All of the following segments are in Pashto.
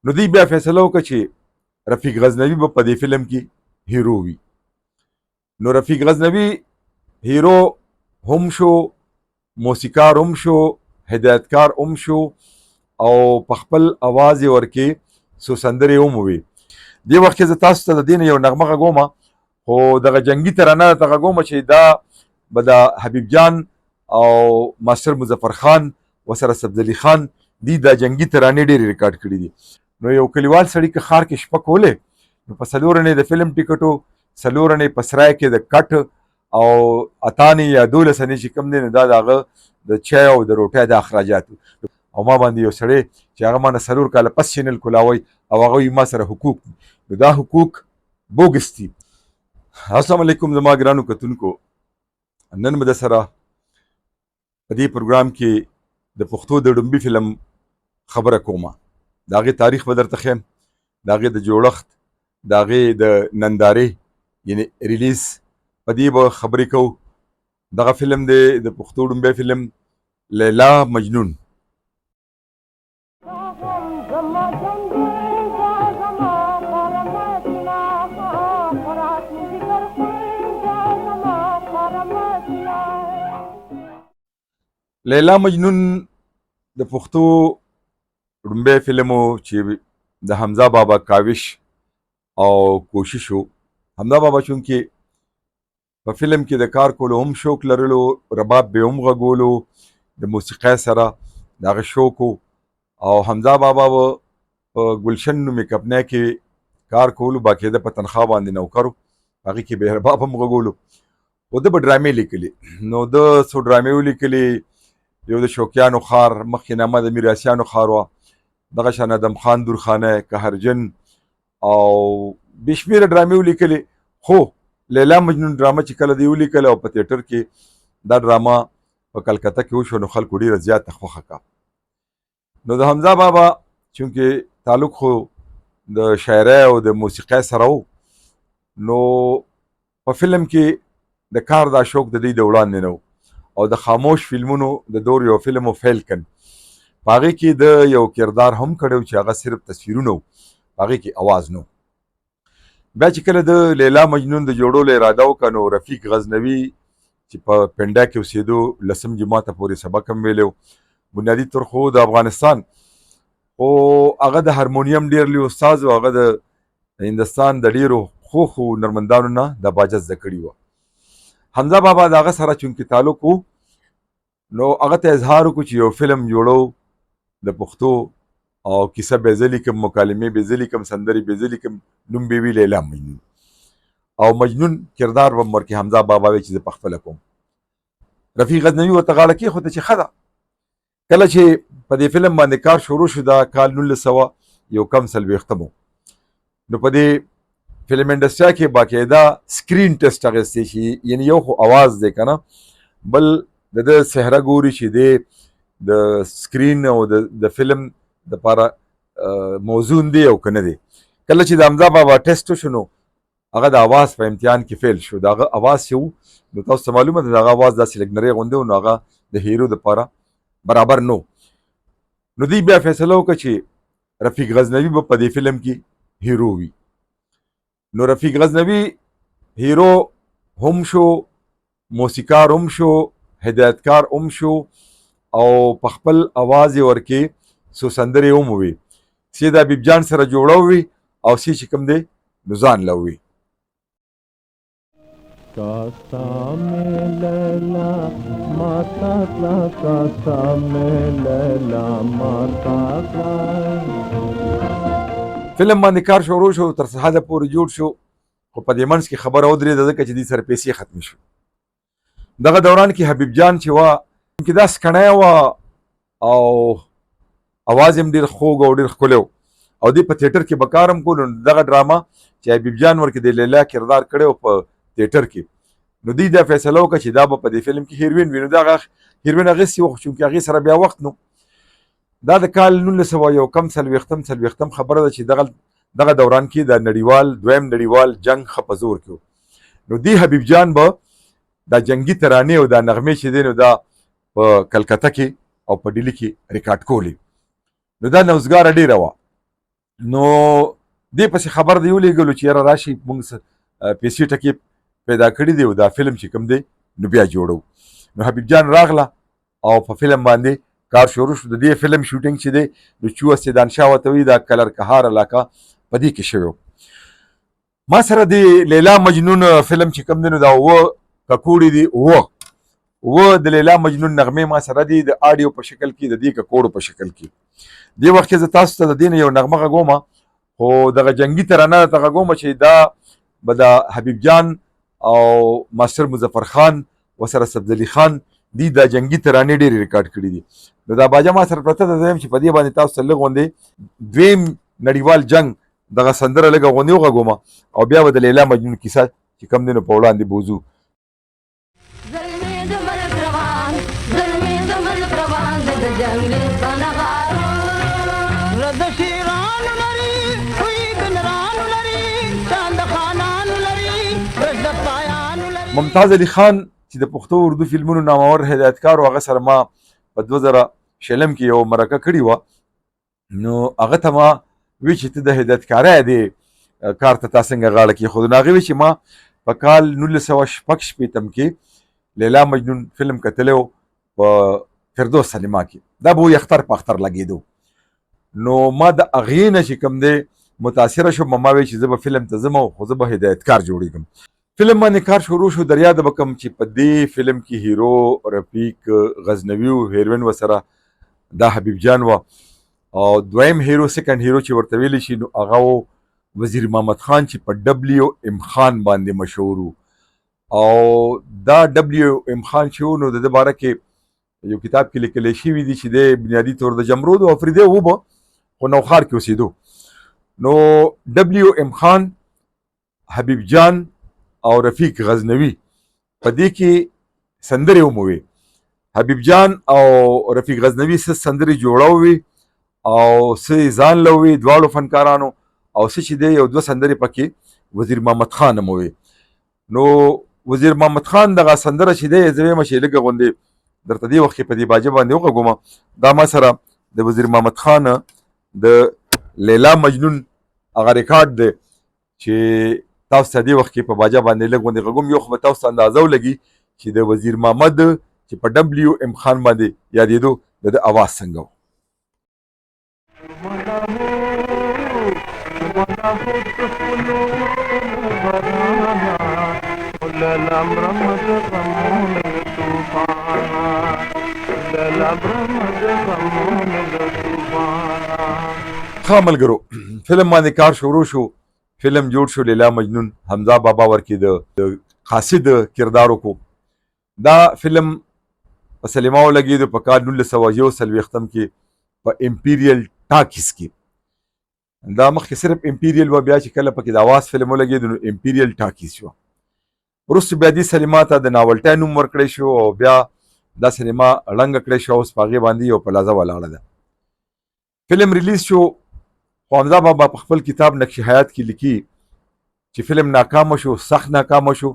نو دوی بیا فیصله وکړه چې رفیق غزنوي به په دې فلم کې هیرو وي. نو رفیق غزنوي هیرو هم شو، موسیقار هم شو، هدایتکار هم شو، او په خپل اواز یې ورکې څو سندرې هم ووي. دې وخت کې زه تاسو ته د دې نه یو نغمه غږوم، خو دغه جنګي ترانه ته غږوم چې دا به د حبیب جان او ماسټر مظفر خان وسره سبزلي خان دی دا جنگي ترانې ډېرې ریکارډ کړي دي. نو یو کلیوال سړي که ښار کې شپه کولې، نو په څلورنې د فلم ټیکټو، څلورنې په سرای کې د کټ، او اتانې یا 12 چې کوم دی نو دا د هغه د چای او د روټۍ د اخراجات. او ما باندې یو سړی چې هغه ما نه 4 کاله پس چینل کولاوی او هغه ما سره حقوق دي، نو دا حقوق بوګس دي. السلام علیکم زما ګرانو کتونکو، نن به در سره په دې پروګرام کې د پښتو د ډومبي فلم خبره کومه. د هغې تاریخ به درته ښیم، د هغې د جوړښت، د هغې د نندارې یعنې ریلیز، په دې به خبرې کوو. دغه فلم دی د پښتو ډومبی فلم لیلا مجنون. لیلا مجنون د پښتو ډومبی فلم و چې د حمزه بابا کاوش او کوشش و. حمزه بابا چونکې په فلم کې د کار کولو هم شوق لرلو، رباب به هم غږولو، د موسیقۍ سره د هغه شوق و. او حمزه بابا به په ګلشن میک اپ نه کې کار کولو، باقاعده په تنخوا باندې نوکر و، هغې کې به رباب هم غږولو. او ده به ډرامې لیکلې. نو ده څو ډرامې ولیکلې. یو د شوقیانو خار، مخکې نامه د میراثیانو خار وه، دغه شان ادم خان درخانه، قهرجن او بې شمېره ډرامې ولیکلې. خو لیلا مجنون ډرامه چې کله دی ولیکله او په تیټر کې دا ډرامه په کلکته کې وشو، نو خلکو ډېره زیاته خوښه کړه. نو د حمزه بابا چونکې تعلق خو د شاعرۍ او د موسیقۍ سره و، نو په فلم کې د کار دا شوق د دوی د وړاندې نه و. او د خاموش فلمونو د دور یو فلم و فیلکن، په هغې کې د یو کردار هم کړی چې هغه صرف تصویرونه و، په هغې کې اواز نه و. بیا چې کله د لیلا مجنون د جوړولو اراده وکړه، نو رفیق غزنوي چې په پنډا کې اوسېدو، 10 جماعته پورې سبق هم ویلی و، بنیادي طور خو د افغانستان، خو هغه د هارمونیم ډېر لوی استاذ و، هغه د هندوستان د ډېرو ښو نرمندانو نه د باجه زده کړي وه. حمزه بابا د هغه سره چونکې تعلق و، نو هغه ته اظهار وکړو چې یو فلم جوړو د پښتو، او کیسه به زه لیکم، مکالمې به زه لیکم، سندرې به زه لیکم، نوم به وي لیلا مجنون. او مجنون کردار به ورکې حمزه بابا وی چې زه پخپله کوم. رفیق غزنوي ورته غاړه کېښوده چې ښه ده. کله چې په دې فلم باندې کار شروع شو، دا کال 1940 نو په دې فلم انډسټریا کې باقاعده سکرین ټیسټ اخیستی شي، یعنې یو خو اواز دی که نه، بل د ده صحره ګوري چې دی د سکرین او د فلم دپاره موزون دی او که نه دی. کله چې د حمزه بابا ټیسټ وشو، نو هغه د اواز په امتحان کې فیل شو. د هغه اواز چې و، نو تاسو ته معلومه ده د هغه اواز داسې لږ نری غوندې و، نو هغه د هیرو دپاره برابر نه. نو دوی بیا فیصله وکړه چې رفیق غزنوي به په دې فلم کې هیرو وي. نو رفیق غزنوي هیرو هم شو، موسیقار هم شو، هدایتکار هم شو، او په خپل اواز یې ورکې څو سندرې هم ووي. سی د حبیب جان سره جوړه وي، او سی چې کوم دی نو ځان له وي. کاسا میں لیلا ماتا تلا، کاسا میں لیلا ماتا تلا. فلم باندې کار شروع شو، تر حده پورې جوړ شو، خو په دې منځ کې خبره ودرېده ځکه چې دې سره پیسې ختمې شو. دغه دوران کې حبیب جان چې وه، چې دا سکڼی وه او اواز یې هم ډېر خوږ او ډېر ښکلی و، او دې په تیټر کې به کار هم کولو. نو دغه ډرامه چې حبیب جان ورکې د لیلا کردار کړی و په تیټر کې، نو دوی دا فیصله وکړه چې دا به په دې فلم کې هیروین وي. نو دا هیروین اخیستې وه، چونکې هغې سره بیا وخت نو. دا د کال 1940 خبره ده چې دغه دوران کې د نړیوال دویم نړیوال جنگ ښه په زور کې و. نو دی حبیب جان به دا جنگي ترانې او دا نغمې چې دی نو دا په کلکته کې او په ډیلي کې ریکارډ کولې. نو دا نوزګاره ډېره وه. نو دې پسې خبر دی ولېږلو چې یاره راشي موږ پیسې ټکې پیدا کړي دی او دا فلم چې کوم دی نو بیا جوړو. نو حبیب جان راغله او په فلم باندې کار شروع شو. د دې فلم شوټینګ چې دی نو چوه سیدان شاه ورته وایي دا کلر کهار علاقه په دې کې شوی. ما سره د لیلا مجنون فلم چې کوم دی نو دا اووه ککوړې دي، اووه د لیلا مجنون نغمې ما سره دي د آډیو په شکل کې، د دې ککوړو په شکل کې. دې وخت کې زه تاسو ته د دې نه یو نغمه غږوم، خو دغه جنګي ترانه ته غږوم چې دا به د حبیب جان او ماسټر مظفر خان وسره سبزلي خان دي دا جنگي ترانې ډېرې ریکارډ کړي دي. نو دا باجه ما سره پرته ده، زه یم چې په دې باندې تاسو ته لږ غوندې دویم نړیوال جنګ دغه سندره لږه غوندې وغږوم او بیا به د لیلا مجنون کیسه چې کوم دی نو په وړاندې بوځو. ممتاز علي خان چې د پښتو اردو فلمونو نامور هدایتکار و، هغه سره ما په 2000 کې یو مرکه کړې وه. نو هغه ته ما وی چې ته د هدایتکارۍ دې کار ته تا څنګه غاړه کېښودو. نو هغې وی چې ما په کال 1966 کې لیلا مجنون فلم کتلی و په فردوس سینما کې. دا به وایي اختر په اختر لګېدو. نو ما د هغې نه چې کوم دی متاثره شوم، ما وی چې زه به فلم ته ځم خو زه به هدایتکار جوړېږم. فلم باندې کار شروع شو. در یاده به کوم چې په دې فلم کې هیرو رفیق غزنوي و، هیروین ورسره دا حبیب جان و، او دویم هیرو سیکنډ هیرو چې ورته ویلی شي نو هغه و وزیر محمد خان چې په WM خان باندې مشهور و. او دا WM خان چې و نو د ده باره کې یو کتاب کې لیکلی شوي دي چې دی بنیادي طور د جمرود او افریدی و به خو نوخار کې اوسېدو. نو WM خان، حبیب جان او رفیق غزنوي په دې کې سندرې وموي. حبیب جان او رفیق غزنوي څه سندرې جوړوي او څه ځان لوي دواړو فنکارانو، او څه چې دی یو دوه سندرې پکې وزیر محمد خان موي. نو وزیر محمد خان دغه سندره چې دی زه وایم چې لږه غوندې درته دې وخت کې په دې باجه باندې وغږوم. دا ما سره د وزیر محمد خان د لیلا مجنون هغه ریکارډ دی چې تاسو ته دې وخت کې په باجه باندې لږ غوندې غږوم. یو خو به تاسو ته اندازه ولګي چې د وزیر محمد چې په WM خان باندې یادېدو د ده اواز څنګه و. ښه ملګرو، فلم باندې کار شروع شو، فلم جوړ شو لیلا مجنون. حمزه بابا ورکې د قاصد کردار وکړو. دا فلم په سلیما ولګېدو په کال 1941 کې په امپیریل ټاکیز کې. دا مخکې صرف امپیریل و، بیا چې کله پکې د اواز فلم ولګېدو نو امپیریل ټاکیز شو. وروسته بیا دې سلیما ته د ناولټۍ نوم ورکړی شو او بیا دا سینما ړنګه کړی شو. اوس په هغې باندې یو پلازه ولاړه ده. فلم ریلیز شو خو حمزه بابا په خپل کتاب نقش حیات کې لیکي چې فلم ناکامه شو، سخت ناکامه شو،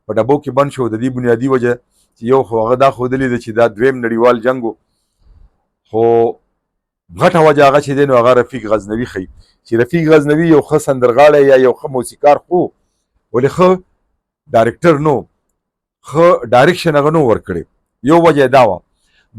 په ډبو کې بند شو. د دې بنیادي وجه چې یو خو هغه دا ښودلې ده چې دا دویم نړیوال جنګ و، خو غټه وجه هغه چې دی نو هغه رفیق غزنوي ښیي چې رفیق غزنوي یو ښه سندرغاړی یا یو ښه موسیقار خو ولې ښه ډایرکټر نو، ښه ډایرکشن هغه نو ورکړی. یو وجه دا وه.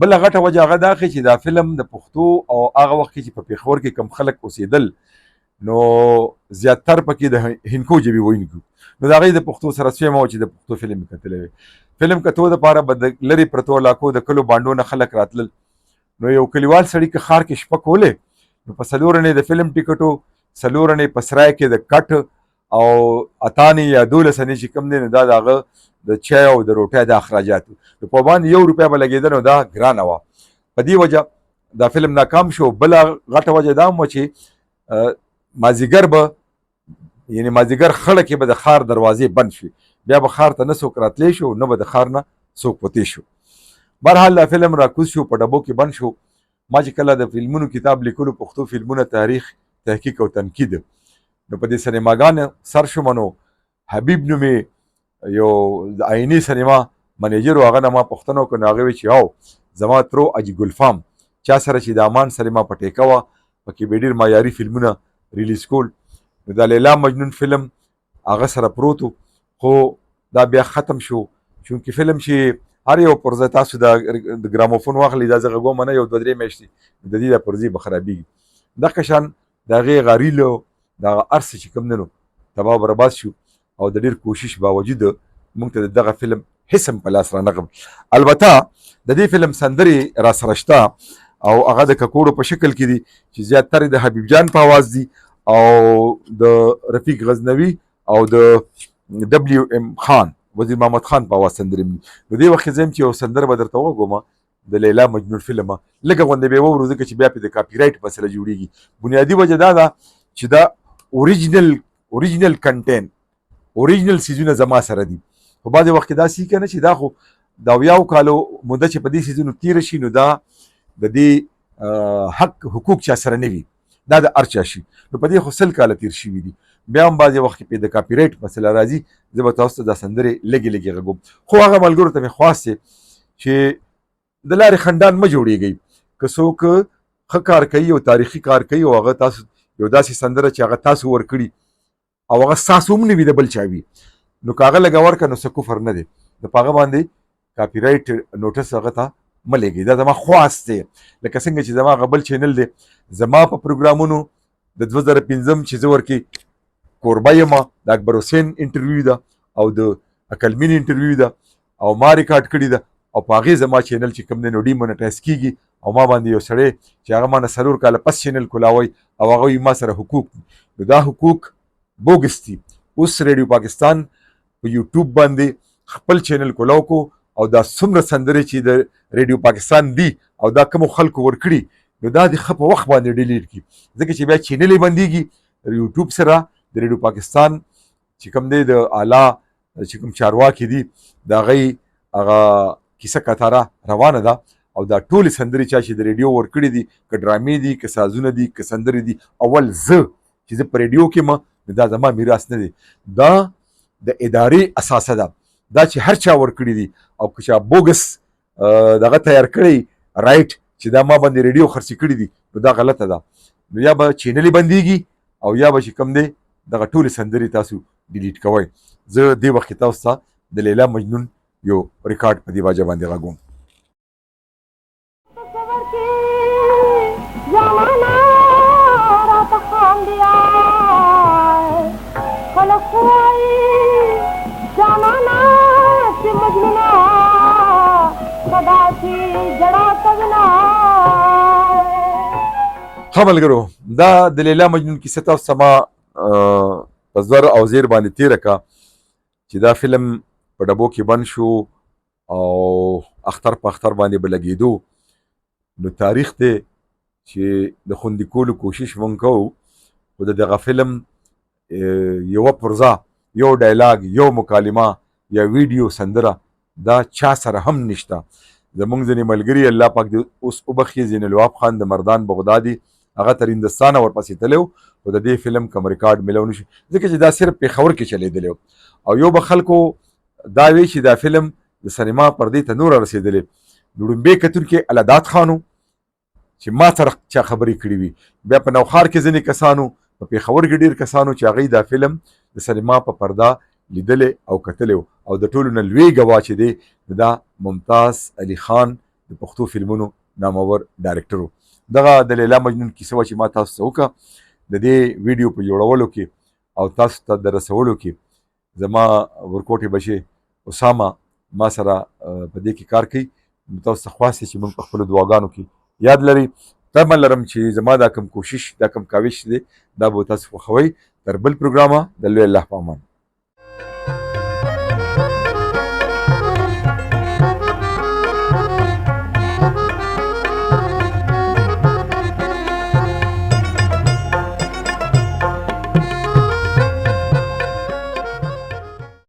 بله غټه وجه هغه دا ښیي چې دا فلم د پښتو او هغه وخت کې چې په پېښور کې کم خلک اوسېدل نو زیاتر پکې د هندکو ژبې ویونکي، نو د هغې د پښتو سره سویمه وه چې د پښتو فلم یې کتلی وی. فلم کتو دپاره به د لرې پرتو علاقو د کلو بانډو نه خلک راتلل. نو یو کلیوال سړي که ښار کې شپه کولې نو په 4 انې د فلم ټیکټو، 4 انې په سرای کې د کټ او 8 انې یا 12 انې چې کوم دی نو دا د هغه د چای او د روټۍ د اخراجاتو نو په باندې 1 روپۍ به لګېده نو دا ګرانه وه. په دې وجه دا فلم ناکام شو. بله غټه وجه دا هم وه چې مازدیګر به یعنې مازدیګر خړه کې به د ښار دروازې بند شي، بیا به ښار ته نه څوک راتلی شو نه به د ښار نه څوک وتې شو. بهرحال دا فلم راکوز شو، په ډبو کې بند شو. ما چې کله د فلمونو کتاب لیکلو پښتو فلمونه تاریخ تحقیق او تنقید نو په دې سینماګانو سر شوم. نو حبیب نومې یو د عیني سینما منیجر و، هغه نه ما پوښتنه وکړه. نو هغې وی چې او زما ترو اجي ګلفام چا سره چې د امان سینما په ټیکه وه پکې به ډېر معیاري فلمونه ریلیز کول. نو دا لیلا مجنون فلم هغه سره پروت خو دا بیا ختم شو چونکې فلم چې هر یو پرځای تاسو د ګراموفون واخلئ دا زه غږوم نه یو 2-3 میاشتې د دې دا پرځې به خرابېږي. دغه شان د هغې هغه ریل د هغه هر څه چې کوم دی نو تباه برباد شو او د ډېر کوشش باوجود موږ ته دغه فلم هېڅ هم په لاس رانغلل. البته د دې فلم سندرې را سره شته او هغه د ککوړو په شکل کې دي چې زیاتره د حبیب جان په آواز دي او د رفیق غزنوي او د ډبلیو ام خان وزیر محمد خان په آواز سندرې دي. نو دې وخت زم چې یو سندره به درته وګورم د لیلا مجنون فلم لږه غوندې به وورو ځکه چې بیا پې د کاپي رایټ مسله جوړېږي. بنیادي وجه دا ده چې دا اوریجنل کنټینټ اوریجنل سیزونه زما سره دي. خو بعضې وخت کې داسې که نه چې دا خو د 70 کالو موده چې په دې سیزونو تېره شي نو دا د دې حق حقوق چا سره نه وي دا د هر چا شي. نو په دې خو 100 کاله تېر شوي دي بیا هم بعضې وخت کې پې د کاپي رایټ مسله راځي. زه به تاسو ته دا سندرې لږې غږوم خو هغه ملګرو ته مې خواست دی چې د لارې خنډان مه جوړېږئ. که څوک ښه کار کوي او تاریخي کار کوي او هغه تاسو یو داسې سندره چې هغه تاسو ورکړي او هغه ستاسو هم نه وي د بل چا وي نو که هغه لږه ورکړه نو څه کفر نه دی. د په هغه باندې کاپي رایټ نوټس هغه ته مه لېږئ. دا زما خواست دی لکه څنګه چې زما هغه بل چینل دی زما په پروګرامونو د 2015 چې زه ورکې کوربه یم د اکبر حسین انټرویو ده او د عقلمین انټرویو ده او ما ریکارډ کړې ده او په هغې زما چینل چې کوم دی نو ډیمونیټایز کېږي او ما باندې یو سړی چې هغه ما نه 4 کاله پس چینل کولاوی او هغه وایي ما سره حقوق نو دا حقوق بوګس دي. اوس ریډیو پاکستان په یوټیوب باندې خپل چینل کولاو کو او دا څومره سندرې چې د ریډیو پاکستان دي او دا کومو خلکو ورکړي نو دا د ښه په وخت باندې ډیلیټ کړي ځکه چې بیا چینل یې بندېږي یوټیوب سره د ریډیو پاکستان چې کوم دی د اعلی چې کوم چارواکي دي د هغې هغه کیسه کتاره روانه ده او دا ټولې سندرې چا چې د ریډیو ورکړي دي که ډرامې دي که سازونه دي که سندرې دي اول زه چې زه په ریډیو کې م دا زما میراث نه دی دا د ادارې اساسه ده دا چې هر چا ورکړي دي او که چا بوګس دغه تیار کړی رایټ چې دا ما باندې ریډیو خرڅې کړي دي نو دا غلطه ده. نو یا به چینل بندېږي او یا به چې کوم دی دغه ټولې سندرې تاسو ډیلیټ کوئ. زه دې وخت کې تاسو ته د لیلا مجنون یو ریکارډ په دې واجه باندې غږوم. ښه ملګرو دا د لیلا مجنون کیسه تاسو سما په زر او زیر باندې تېره کړه چې دا فلم په ډبو کې بند شو او اختر په اختر باندې به لګېدو نو تاریخ دی چې د خوندي کولو کوشش مونږ کوو خو د دغه فلم یوه پرزه یو ډایلاګ یو مکالمه یا ویډیو سندره دا چا سره هم نشته. زمونږ ځینې ملګري الله پاک دې اوس وبخښي زین الوهاب خان د مردان بغدادي هغه تر هندوستانه ورپسې تللی و خو د دې فلم کوم ریکارډ میلو نشي ځکه چې دا صرف پېښور کې چلیدلی و او یو به خلکو دا وی چې دا فلم د سینما پردې ته نوره رسېدلی نو ړومبی کتونکي الادات خانو چې ما سره چا خبرې کړې وي بیا په نوخار کې ځینې کسانو په پېښور کې ډېر کسانو چې هغوی دا فلم د سینما په پرده لیدلی او کتلی او د ټولو نه لوی ګواه چې دی دا ممتاز علي خان د پښتو فلمونو نامور ډایرکټر و. دغه د لیلا مجنون کیسه وه چې ما تاسو ته وکړه د دې ویډیو په جوړولو کې او تاسو ته د رسولو کې زما ورکوټې بچې اسامه ما سره په دې کې کار کوي. تاسو ته خواست چې موږ په خپلو دعاګانو کې یاد لرئ. تمه لرم چې زما دا کوم کوشش دا کوم کاوش دی دا به تاسو خوښوئ. تر بل پروګرامه د لوی الله په امان.